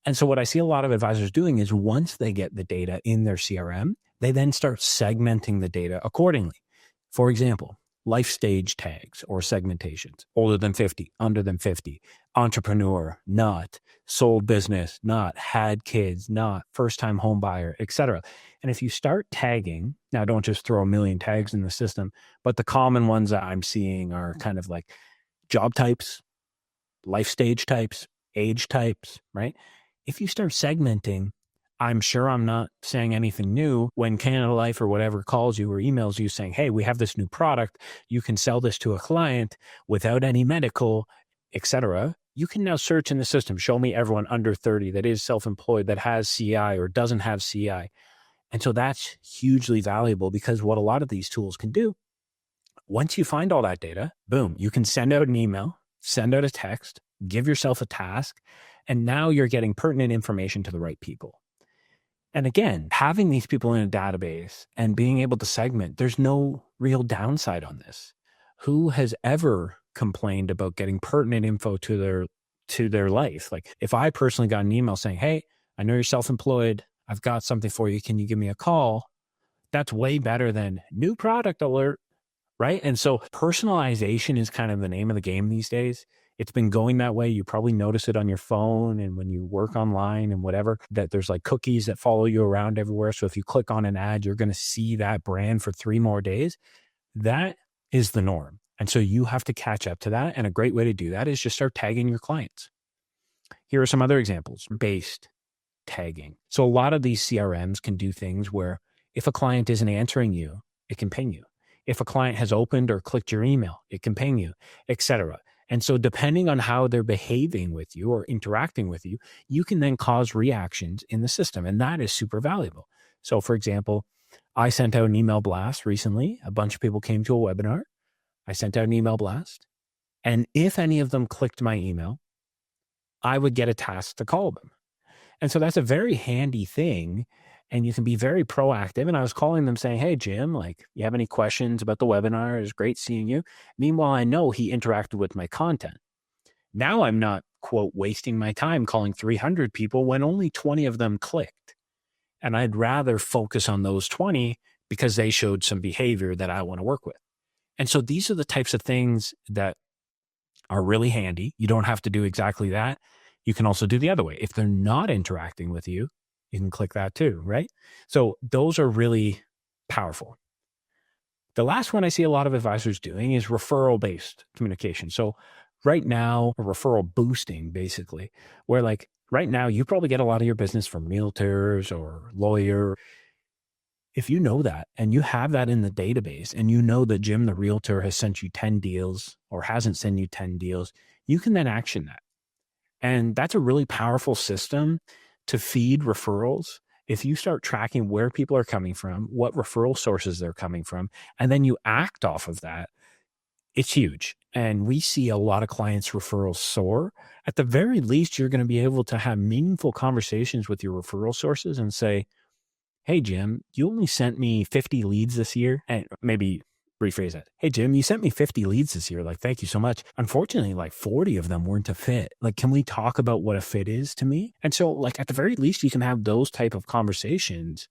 And so what I see a lot of advisors doing is once they get the data in their CRM, they then start segmenting the data accordingly. For example, life stage tags or segmentations: older than 50, under than 50, entrepreneur, not, sold business, not, had kids, not, first time home buyer, etc. And if you start tagging, now don't just throw a million tags in the system, but the common ones that I'm seeing are kind of like job types, life stage types, age types, right? If you start segmenting, I'm sure I'm not saying anything new when Canada Life or whatever calls you or emails you saying, hey, we have this new product. You can sell this to a client without any medical, etc. You can now search in the system, show me everyone under 30 that is self-employed, that has CI or doesn't have CI. And so that's hugely valuable, because what a lot of these tools can do, once you find all that data, boom, you can send out an email, send out a text, give yourself a task, and now you're getting pertinent information to the right people. And again, having these people in a database and being able to segment, there's no real downside on this. Who has ever complained about getting pertinent info to their life? Like if I personally got an email saying, hey, I know you're self-employed, I've got something for you, can you give me a call? That's way better than new product alert, right? And so personalization is kind of the name of the game these days. It's been going that way. You probably notice it on your phone and when you work online and whatever, that there's like cookies that follow you around everywhere. So if you click on an ad, you're going to see that brand for 3 more days. That is the norm. And so you have to catch up to that. And a great way to do that is just start tagging your clients. Here are some other examples. Based tagging. So a lot of these CRMs can do things where if a client isn't answering you, it can ping you. If a client has opened or clicked your email, it can ping you, etc. And so depending on how they're behaving with you or interacting with you, you can then cause reactions in the system. And that is super valuable. So for example, I sent out an email blast recently. A bunch of people came to a webinar. I sent out an email blast. And if any of them clicked my email, I would get a task to call them. And so that's a very handy thing. And you can be very proactive. And I was calling them saying, hey, Jim, like, you have any questions about the webinar? It was great seeing you. Meanwhile, I know he interacted with my content. Now I'm not, quote, wasting my time calling 300 people when only 20 of them clicked. And I'd rather focus on those 20 because they showed some behavior that I want to work with. And so these are the types of things that are really handy. You don't have to do exactly that. You can also do the other way. If they're not interacting with you, you can click that too, right? So those are really powerful. The last one I see a lot of advisors doing is referral-based communication. So right now, referral boosting, basically, where like right now, you probably get a lot of your business from realtors or lawyer. If you know that and you have that in the database and you know that Jim, the realtor, has sent you 10 deals or hasn't sent you 10 deals, you can then action that. And that's a really powerful system to feed referrals. If you start tracking where people are coming from, what referral sources they're coming from, and then you act off of that, it's huge. And we see a lot of clients' referrals soar. At the very least, you're going to be able to have meaningful conversations with your referral sources and say, hey, Jim, you only sent me 50 leads this year. And maybe rephrase that. Hey, Jim, you sent me 50 leads this year. Like, thank you so much. Unfortunately, like 40 of them weren't a fit. Like, can we talk about what a fit is to me? And so like at the very least, you can have those type of conversations